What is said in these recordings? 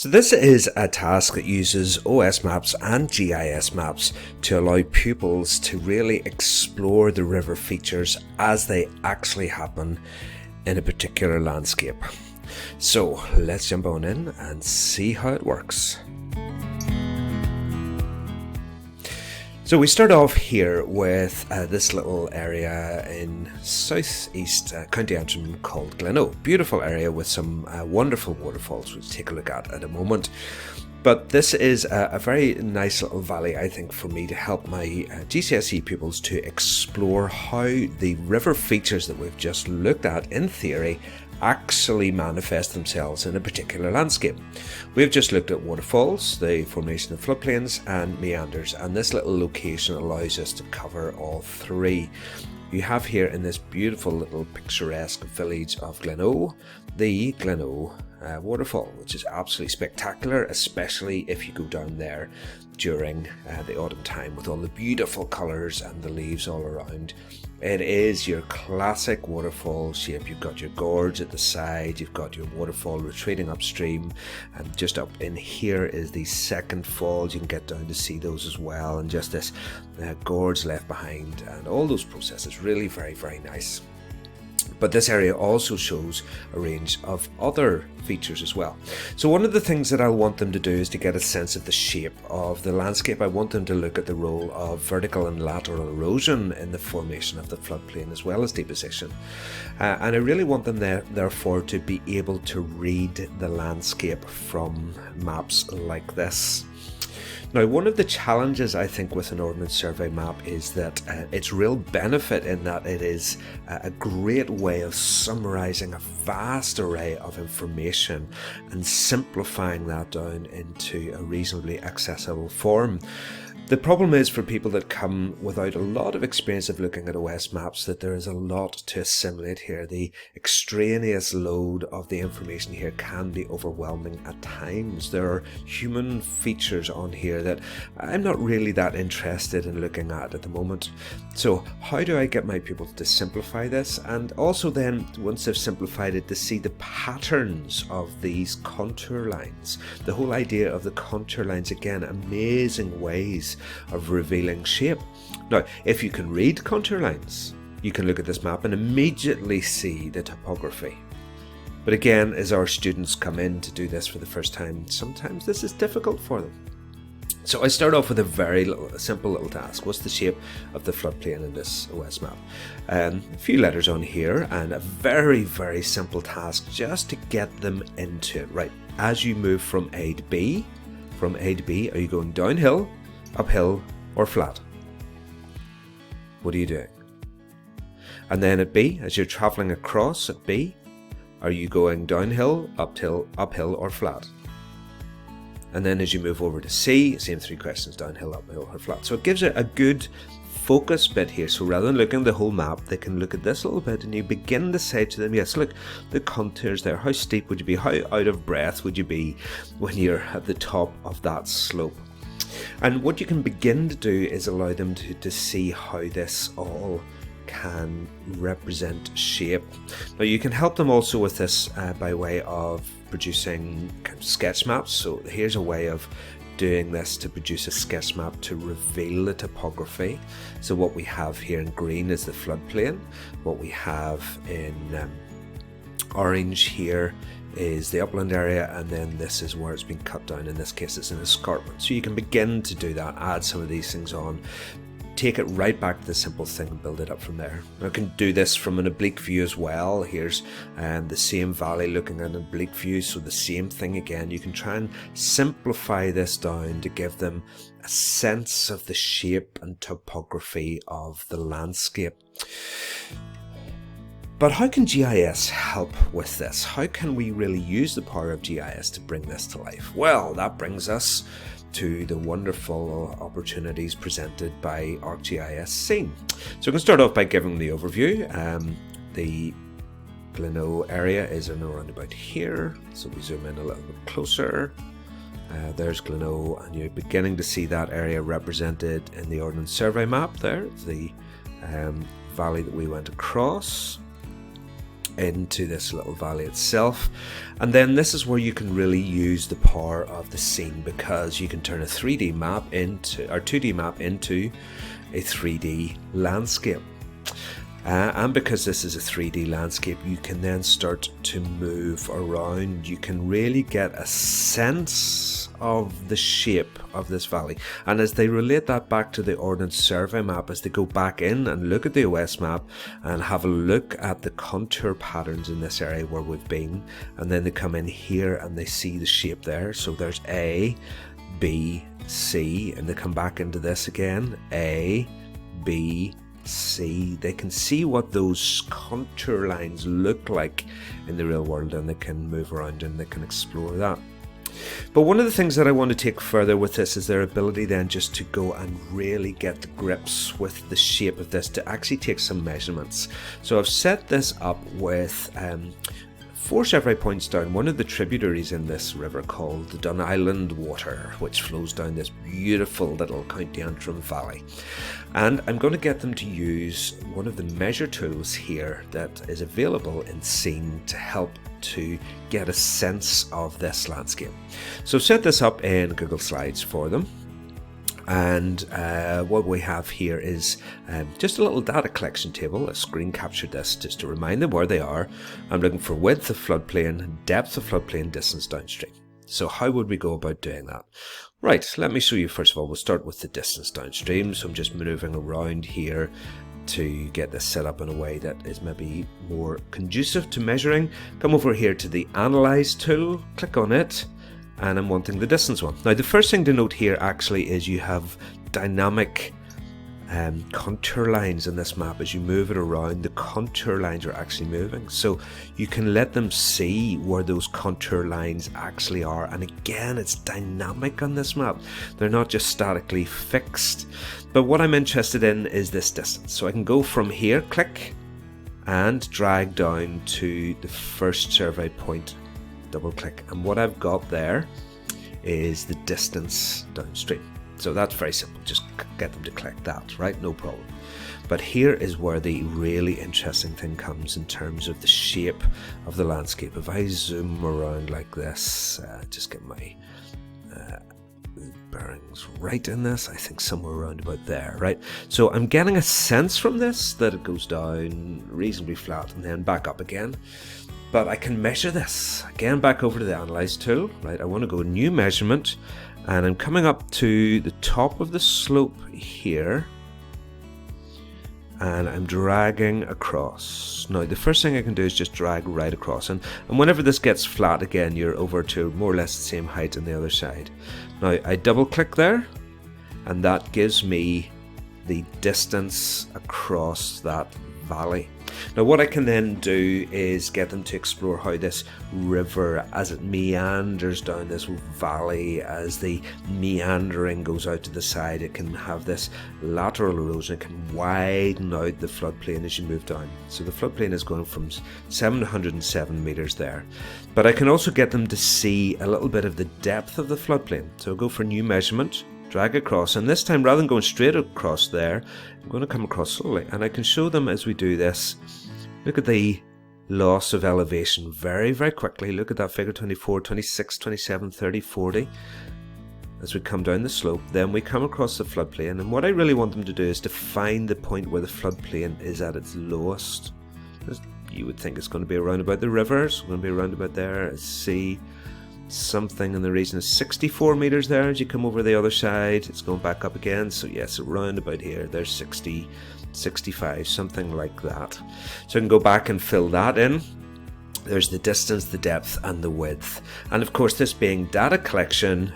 So this is a task that uses OS maps and GIS maps to allow pupils to really explore the river features as they actually happen in a particular landscape. So let's jump on in and see how it works. So we start off here with this little area in southeast County Antrim called Glencoe. Beautiful area with some wonderful waterfalls, which we'll take a look at a moment. But this is a very nice little valley, I think, for me to help my GCSE pupils to explore how the river features that we've just looked at in theory actually manifest themselves in a particular landscape. We've just looked at waterfalls, the formation of floodplains and meanders, and this little location allows us to cover all three. You have here in this beautiful little picturesque village of Glencoe, the Glencoe waterfall, which is absolutely spectacular, especially if you go down there during the autumn time with all the beautiful colours and the leaves all around. It is your classic waterfall shape. You've got your gorge at the side, you've got your waterfall retreating upstream, and just up in here is the second falls. You can get down to see those as well, and just this gorge left behind, and all those processes really very, very nice. But this area also shows a range of other features as well. So one of the things that I want them to do is to get a sense of the shape of the landscape. I want them to look at the role of vertical and lateral erosion in the formation of the floodplain as well as deposition. And I really want them therefore to be able to read the landscape from maps like this. Now, one of the challenges I think with an Ordnance Survey map is that its real benefit in that it is a great way of summarising a vast array of information and simplifying that down into a reasonably accessible form. The problem is for people that come without a lot of experience of looking at OS maps that there is a lot to assimilate here. The extraneous load of the information here can be overwhelming at times. There are human features on here that I'm not really that interested in looking at the moment. So how do I get my pupils to simplify this, and also then once they've simplified it to see the patterns of these contour lines? The whole idea of the contour lines, again, amazing ways of revealing shape. Now, if you can read contour lines, you can look at this map and immediately see the topography. But again, as our students come in to do this for the first time, sometimes this is difficult for them. So I start off with a simple little task. What's the shape of the floodplain in this OS map? A few letters on here, and a very, very simple task just to get them into it. Right, as you move from A to B, are you going downhill, uphill, or flat? What are you doing? And then at B, as you're travelling across at B, are you going downhill, uphill, or flat? And then as you move over to C, same three questions: downhill, uphill, or flat. So it gives it a good focus bit here. So rather than looking at the whole map, they can look at this little bit, and you begin to say to them, yes, look, the contours there, how steep would you be, how out of breath would you be when you're at the top of that slope? And what you can begin to do is allow them to see how this all can represent shape. Now you can help them also with this by way of producing sketch maps. So here's a way of doing this to produce a sketch map to reveal the topography. So what we have here in green is the floodplain. What we have in orange here is the upland area, and then this is where it's been cut down. In this case it's an escarpment. So you can begin to do that, add some of these things on, take it right back to the simple thing and build it up from there. I can do this from an oblique view as well. Here's the same valley looking at an oblique view, so the same thing again. You can try and simplify this down to give them a sense of the shape and topography of the landscape. But how can GIS help with this? How can we really use the power of GIS to bring this to life? Well, that brings us to the wonderful opportunities presented by ArcGIS scene. So we can start off by giving the overview. The Glencoe area is in around about here, so we zoom in a little bit closer. There's Glencoe, and you're beginning to see that area represented in the Ordnance Survey map there, the valley that we went across. into this little valley itself. And then this is where you can really use the power of the scene, because you can turn a 3D map into, or 2D map into a 3D landscape. And because this is a 3D landscape, you can then start to move around. You can really get a sense of the shape of this valley. And as they relate that back to the Ordnance Survey map, as they go back in and look at the OS map and have a look at the contour patterns in this area where we've been, and then they come in here and they see the shape there. So there's A, B, C, and they come back into this again, A, B, C. They can see what those contour lines look like in the real world, and they can move around and they can explore that. But one of the things that I want to take further with this is their ability then just to go and really get the grips with the shape of this, to actually take some measurements. So I've set this up with 4 survey points down one of the tributaries in this river called the Dun Island Water, which flows down this beautiful little County Antrim valley. And I'm going to get them to use one of the measure tools here that is available in Scene to help to get a sense of this landscape. So I've set this up in Google Slides for them. And what we have here is just a little data collection table. I screen captured this just to remind them where they are. I'm looking for width of floodplain, depth of floodplain, distance downstream. So how would we go about doing that? Right, let me show you. First of all, we'll start with the distance downstream. So I'm just maneuvering around here to get this set up in a way that is maybe more conducive to measuring. Come over here to the Analyze tool, click on it, and I'm wanting the distance one. Now the first thing to note here actually is you have dynamic contour lines in this map. As you move it around, the contour lines are actually moving, so you can let them see where those contour lines actually are. And again, it's dynamic on this map. They're not just statically fixed. But what I'm interested in is this distance. So I can go from here, click, and drag down to the first survey point, double click, and what I've got there is the distance downstream. So that's very simple, just get them to click that, right? No problem. But here is where the really interesting thing comes in terms of the shape of the landscape. If I zoom around like this, just get my bearings right in this, I think somewhere around about there, right? So I'm getting a sense from this that it goes down reasonably flat and then back up again. But I can measure this. Again, back over to the Analyze tool, right? I want to go New Measurement, and I'm coming up to the top of the slope here, and I'm dragging across. Now, the first thing I can do is just drag right across, and whenever this gets flat again, you're over to more or less the same height on the other side. Now, I double click there, and that gives me the distance across that valley. Now what I can then do is get them to explore how this river, as it meanders down this valley, as the meandering goes out to the side, it can have this lateral erosion. It can widen out the floodplain as you move down. So the floodplain is going from 707 meters there. But I can also get them to see a little bit of the depth of the floodplain. So I'll go for New Measurement, drag across, and this time rather than going straight across there, I'm going to come across slowly, and I can show them as we do this. Look at the loss of elevation very, very quickly. Look at that figure, 24, 26, 27, 30, 40. As we come down the slope, then we come across the floodplain, and what I really want them to do is to find the point where the floodplain is at its lowest. You would think it's going to be around about the rivers, going to be around about there. See something in the region of 64 meters there. As you come over the other side, it's going back up again. So yes, around about here, there's 60, 65, something like that. So I can go back and fill that in. There's the distance, the depth, and the width. And of course, this being data collection,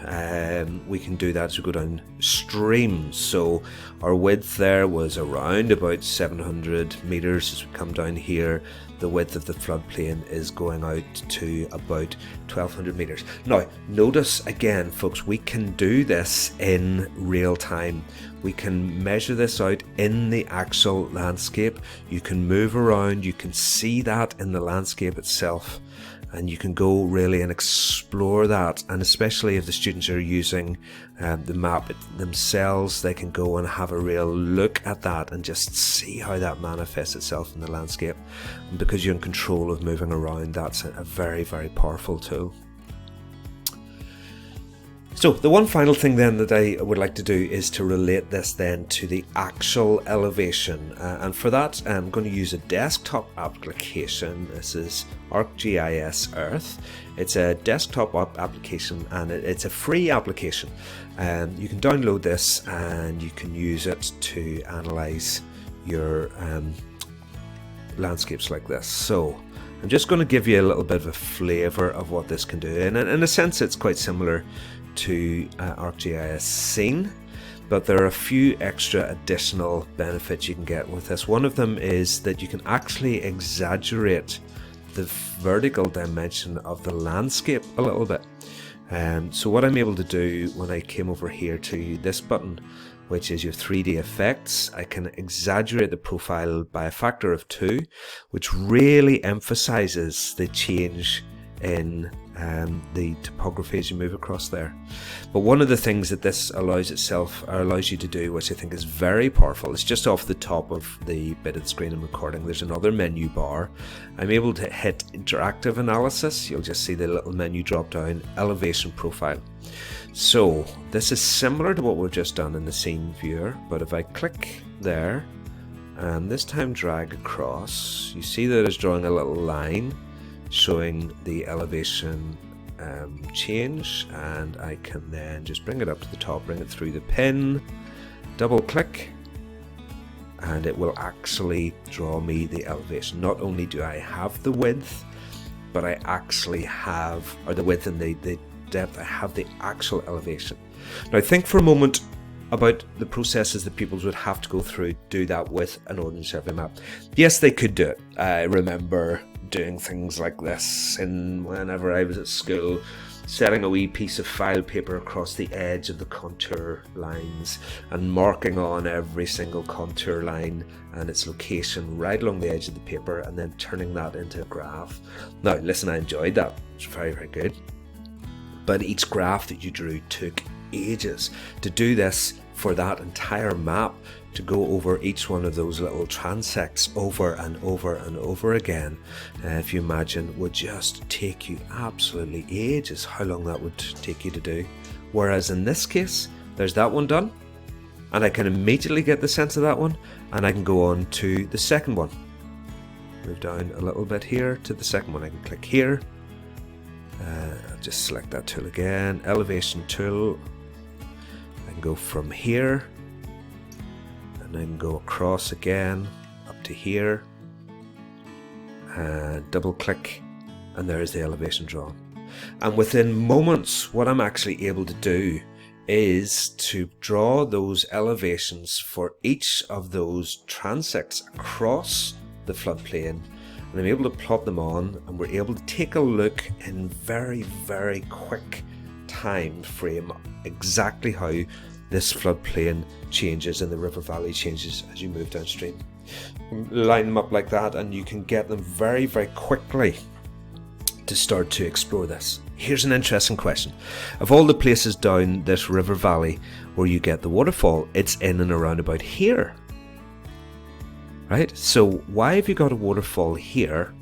we can do that as we go down stream. So our width there was around about 700 meters. As we come down here, the width of the floodplain is going out to about 1200 meters. Now, notice again, folks, we can do this in real time. We can measure this out in the actual landscape. You can move around, you can see that in the landscape itself. and you can go really and explore that. And especially if the students are using the map themselves, they can go and have a real look at that and just see how that manifests itself in the landscape. And because you're in control of moving around, that's a very, very powerful tool. So the one final thing then that I would like to do is to relate this then to the actual elevation, and for that I'm going to use a desktop application. This is ArcGIS Earth. It's a desktop application, and it's a free application. You can download this and you can use it to analyze your landscapes like this. So I'm just going to give you a little bit of a flavour of what this can do, and in a sense it's quite similar to ArcGIS Scene, but there are a few extra additional benefits you can get with this. One of them is that you can actually exaggerate the vertical dimension of the landscape a little bit. So what I'm able to do when I came over here to this button, which is your 3D effects, I can exaggerate the profile by a factor of 2, which really emphasizes the change in the topography as you move across there. But one of the things that this allows you to do, which I think is very powerful, is just off the top of the bit of the screen I'm recording, there's another menu bar. I'm able to hit interactive analysis. You'll just see the little menu drop down, elevation profile. So this is similar to what we've just done in the scene viewer, but if I click there and this time drag across, you see that it's drawing a little line showing the elevation change, and I can then just bring it up to the top, bring it through the pin, double click, and it will actually draw me the elevation. Not only do I have the width, but I actually have, or the width and the depth, I have the actual elevation. Now think for a moment about the processes that people would have to go through to do that with an Ordnance Survey map. Yes, they could do it. I remember doing things like this whenever I was at school, setting a wee piece of file paper across the edge of the contour lines and marking on every single contour line and its location right along the edge of the paper, and then turning that into a graph. Now listen, I enjoyed that. It's very, very good. But each graph that you drew took ages. To do this for that entire map, to go over each one of those little transects over and over and over again, if you imagine, would just take you absolutely ages how long that would take you to do. Whereas in this case, there's that one done, and I can immediately get the sense of that one, and I can go on to the second one. Move down a little bit here to the second one. I can click here. I'll just select that tool again, elevation tool. I can go from here, and I can go across again up to here, and double click, and there's the elevation drawn. And within moments, what I'm actually able to do is to draw those elevations for each of those transects across the floodplain, and I'm able to plot them on, and we're able to take a look in very, very quick time frame exactly how this floodplain changes and the river valley changes as you move downstream. Line them up like that, and you can get them very, very quickly to start to explore this. Here's an interesting question. Of all the places down this river valley where you get the waterfall, it's in and around about here. Right? So why have you got a waterfall here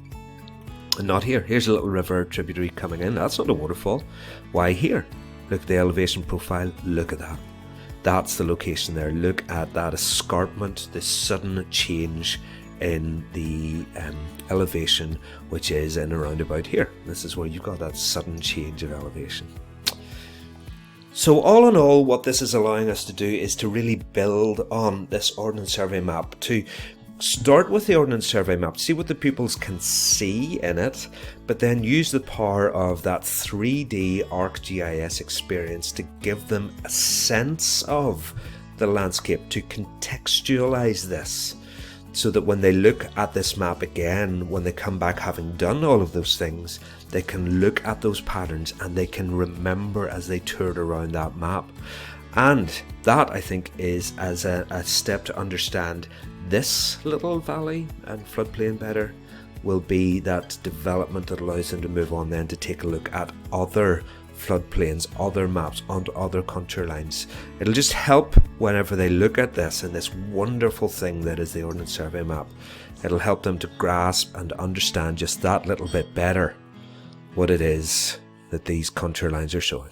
and not here? Here's a little river tributary coming in. That's not a waterfall. Why here? Look at the elevation profile. Look at that. That's the location there. Look at that escarpment, this sudden change in the elevation, which is in around about here. This is where you've got that sudden change of elevation. So all in all, what this is allowing us to do is to really build on this Ordnance Survey map, to start with the Ordnance Survey map, see what the pupils can see in it, but then use the power of that 3D ArcGIS experience to give them a sense of the landscape, to contextualize this, so that when they look at this map again, when they come back having done all of those things, they can look at those patterns and they can remember as they toured around that map. And that, I think, is as a step to understand this little valley and floodplain better, will be that development that allows them to move on then to take a look at other floodplains, other maps, and other contour lines. It'll just help whenever they look at this and this wonderful thing that is the Ordnance Survey map. It'll help them to grasp and understand just that little bit better what it is that these contour lines are showing.